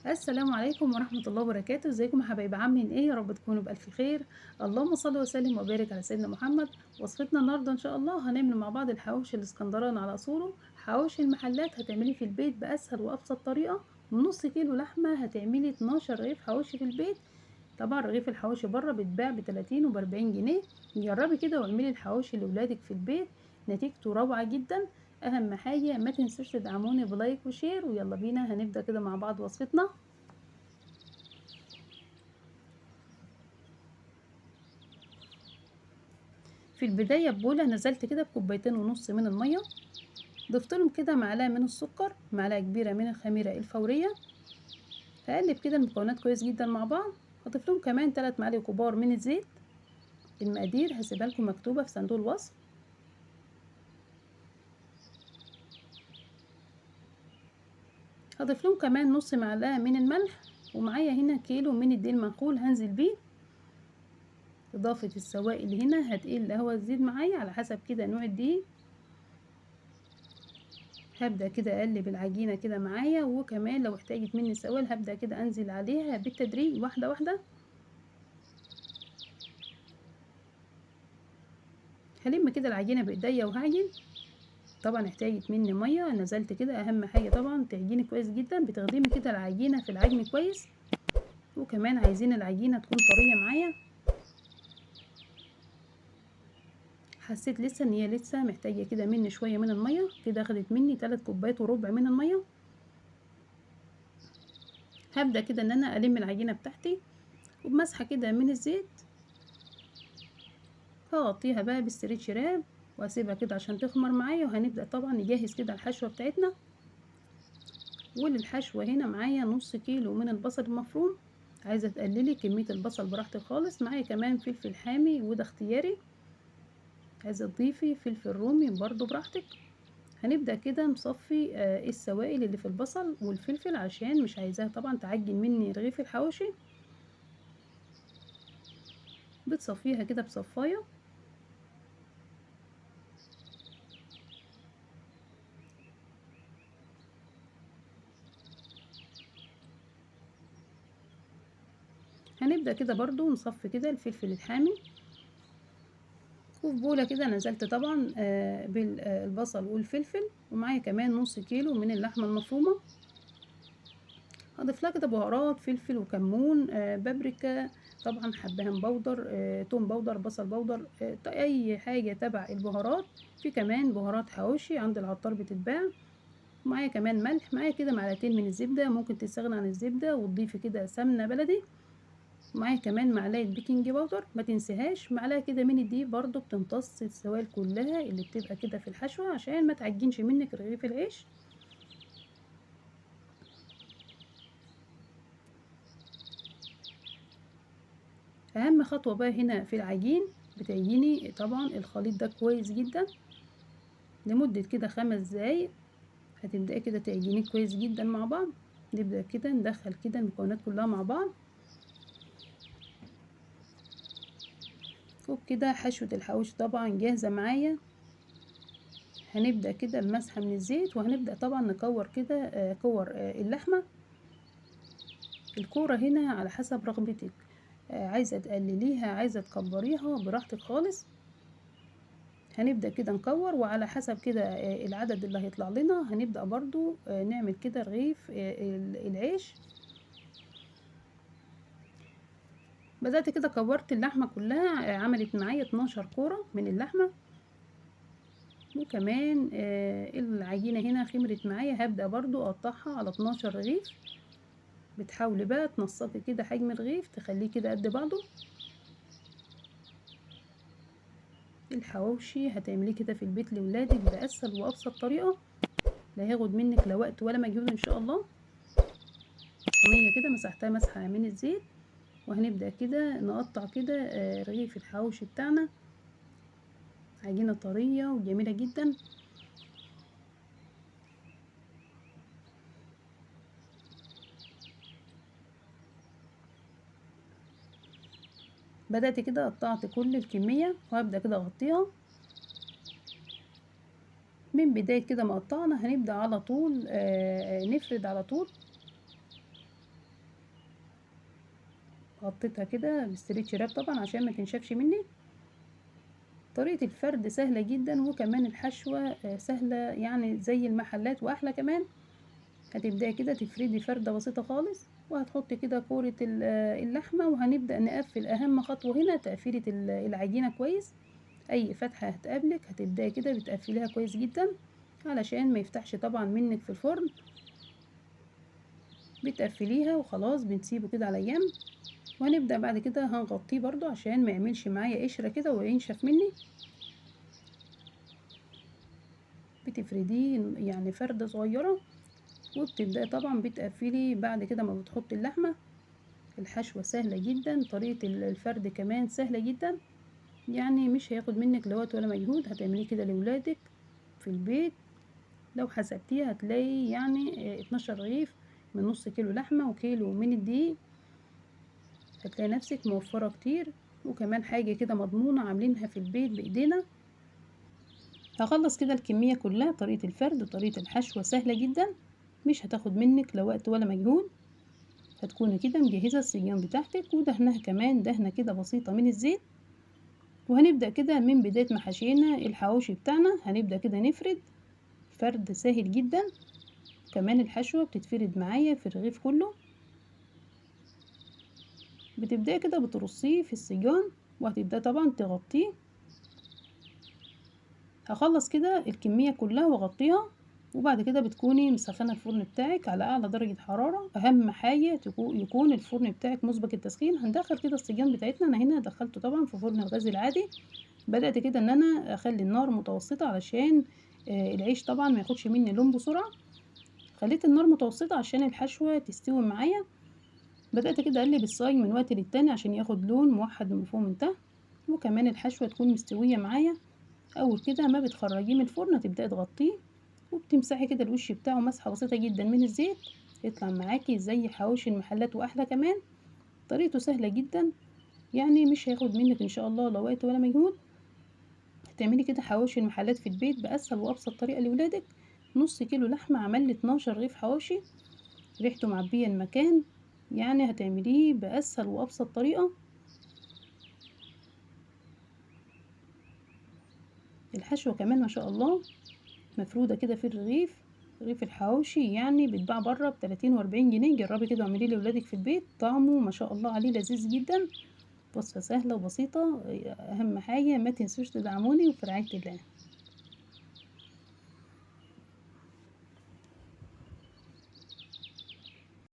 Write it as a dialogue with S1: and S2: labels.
S1: السلام عليكم ورحمة الله وبركاته، ازيكم يا حبايبي؟ عاملين ايه؟ يا رب تكونوا بألف خير. اللهم صل وسلم وبارك على سيدنا محمد. وصفتنا النهارده ان شاء الله هنعمل مع بعض الحواوشي الاسكندراني على اصوله. حواوشي المحلات هتعمليه في البيت بأسهل وأبسط طريقة. من نص كيلو لحمة هتعملي 12 رغيف حواوشي في البيت. طبعا رغيف الحواوشي بره بيتباع ب30 وب40 جنيه. جربي كده واعملي الحواوشي لولادك في البيت، نتيجته روعة جدا. اهم حاجة ما تنسوش تدعموني بلايك وشير، ويلا بينا هنبدأ كده مع بعض وصفتنا. في البداية ببولة نزلت كده بكوبايتين ونص من المية، ضفت لهم كده معلقة من السكر، معلقة كبيرة من الخميرة الفورية. هقلب كده المكونات كويس جدا مع بعض. هضيف لهم كمان 3 معالق كبار من الزيت. المقادير هسيبها لكم مكتوبة في صندوق الوصف. هضيف لهم كمان نص معلقة من الملح، ومعايا هنا كيلو من الدقيق المنخول هنزل بيه. إضافة السوائل هنا هتقل هو الزيت معايا على حسب كده نوع الدقيق. هبدأ كده أقلب العجينة كده معايا، وكمان لو احتاجت مني سوائل هبدأ كده أنزل عليها بالتدريج واحدة واحدة. هلم كده العجينة بإيديا وهعجن. طبعا احتاجت مني مية، نزلت كده. أهم حاجة طبعا تعجني كويس جدا، بتخدمي كده العجينة في العجن كويس. وكمان عايزين العجينة تكون طرية معايا. حسيت لسه ان هي لسه محتاجة كده مني شوية من المية، كده اخدت مني 3 كوبايات وربع من المية. هبدأ كده ان انا الم العجينة بتاعتي، وبمسحة كده من الزيت هغطيها بقى بالستريتش راب، واسيبها كده عشان تخمر معايا. وهنبدأ طبعا نجهز كده الحشوة بتاعتنا. وللحشوة هنا معايا نص كيلو من البصل المفروم. عايزة تقللي كمية البصل براحتك خالص. معايا كمان فلفل حامي وده اختياري. عايزة تضيفي فلفل رومي برضو براحتك. هنبدأ كده نصفي السوائل اللي في البصل والفلفل، عشان مش عايزاها طبعا تعجن مني رغيف الحواوشي. بتصفيها كده بصفاية. هنبدأ كده برضو نصفي كده الفلفل الحامي. وفي بولة كده نزلت طبعا بالبصل والفلفل، ومعايا كمان نص كيلو من اللحمة المفرومة. هضيف لها كده بهارات فلفل وكمون، بابريكا، طبعا حبهان بودر، توم بودر، بصل بودر، اي حاجه تبع البهارات. في كمان بهارات حواوشي عند العطار بتتباع. معايا كمان ملح، معايا كده معلقتين من الزبده، ممكن تستغنى عن الزبده وتضيفي كده سمنه بلدي. معايا كمان معلقه بيكنج باودر، ما تنسيهاش. معلقه كده من الدقيق برضو بتمتص السوائل كلها اللي بتبقى كده في الحشوه، عشان ما تعجنش منك رغيف العيش. اهم خطوة بقى هنا في العجين، بتعجني طبعا الخليط ده كويس جدا لمدة كده 5 دقايق. هتبدأي كده تعجنيه كويس جدا مع بعض. نبدأ كده ندخل كده المكونات كلها مع بعض. وبكده حشوة الحواوشي طبعا جاهزة معايا. هنبدأ كده بمسحة من الزيت، وهنبدأ طبعا نكور كده كور اللحمة. الكورة هنا على حسب رغبتك، عايزة تقلليها عايزة تكبريها براحتك خالص. هنبدأ كده نكور، وعلى حسب كده العدد اللي هيطلع لنا هنبدأ برضو نعمل كده رغيف العيش. بدأت كده كورت اللحمة كلها، عملت معايا 12 كورة من اللحمة. وكمان العجينة هنا خمرت معايا، هبدأ برضو أقطعها على 12 رغيف. بتحاولي بقى تنسقي كده حجم الرغيف، تخليه كده قد بعضه. الحواوشي هتعمليه كده في البيت لولادك بأسهل وأبسط طريقة، لا هياخد منك لا وقت ولا مجهود إن شاء الله. صينية كده مسحتها مسحة من الزيت، وهنبدأ كده نقطع كده رغيف الحواوشي بتاعنا. عجينة طرية وجميلة جدا. بدأت كده قطعت كل الكمية، وهبدأ كده اغطيها. من بداية كده ما قطعنا هنبدأ على طول نفرد على طول. غطيتها كده بستريتش راب طبعا عشان ما تنشفش مني. طريقة الفرد سهلة جدا، وكمان الحشوة سهلة يعني زي المحلات واحلى كمان. هتبدأي كده تفردي فردة بسيطة خالص، وهتحطي كده كورة اللحمة، وهنبدأ نقفل. أهم خطوة هنا تقفيلة العجينة كويس. أي فتحة هتقابلك هتبدأي كده بتقفليها كويس جدا علشان ما يفتحش طبعا منك في الفرن. بتقفليها وخلاص، بنسيبه كده على جنب. وهنبدأ بعد كده هنغطيه برضو عشان ما يعملش معايا قشرة كده وينشف مني. بتفرديه يعني فردة صغيرة، وبتبدأي طبعا بتقفلي بعد كده ما بتحطي اللحمة. الحشوة سهلة جدا، طريقة الفرد كمان سهلة جدا، يعني مش هياخد منك لا وقت ولا مجهود. هتعمليه كده لولادك في البيت. لو حسبتيها هتلاقي يعني 12 رغيف من نص كيلو لحمة وكيلو من الدقيق. هتلاقي نفسك موفرة كتير، وكمان حاجة كده مضمونة عاملينها في البيت بإيدينا. هخلص كده الكمية كلها. طريقة الفرد وطريقة الحشوة سهلة جدا، مش هتاخد منك لا وقت ولا مجهود. هتكوني كده مجهزة الصيام بتاعتك، ودهنها كمان دهنة كده بسيطة من الزيت. وهنبدأ كده من بداية ما حشينا الحواوشي بتاعنا، هنبدأ كده نفرد فرد سهل جدا. كمان الحشوة بتتفرد معايا في الرغيف كله. بتبدأي كده بترصيه في الصيام، وهتبدأ طبعا تغطيه. هخلص كده الكمية كلها واغطيها. وبعد كده بتكوني مسخنة الفرن بتاعك على اعلى درجة حرارة. اهم حاجة يكون الفرن بتاعك مسبق التسخين. هندخل كده الصيام بتاعتنا. انا هنا دخلته طبعا في فرن الغاز العادي. بدأت كده ان انا اخلي النار متوسطة علشان العيش طبعا ما ياخدش مني لون بسرعة. خليت النار متوسطة عشان الحشوة تستوي معايا. بدأت كده اقلب الصاج من وقت للتاني عشان ياخد لون موحد من فوق من تحت، وكمان الحشوة تكون مستوية معايا. اول كده ما بتخرجيه من الفرن هتبدأي تغطيه، وبتمسحي كده الوش بتاعه مسحة بسيطة جدا من الزيت. يطلع معاكي زي حواوشي المحلات واحلى كمان. طريقته سهلة جدا، يعني مش هياخد منك ان شاء الله لا وقت ولا مجهود. تعملي كده حواوشي المحلات في البيت بأسهل وأبسط طريقة لولادك. نص كيلو لحمة عمل 12 رغيف حواوشي، ريحته معبية المكان. يعني هتعمليه بأسهل وأبسط طريقة. الحشوة كمان ما شاء الله مفرودة كده في الرغيف. رغيف الحواوشي يعني بيتباع بره ب30 و40 جنيه. جربي كده واعمليه لولادك في البيت، طعمه ما شاء الله عليه لذيذ جدا. وصفة سهلة وبسيطة. أهم حاجة ما تنسوش تدعموني، وفي رعاية الله.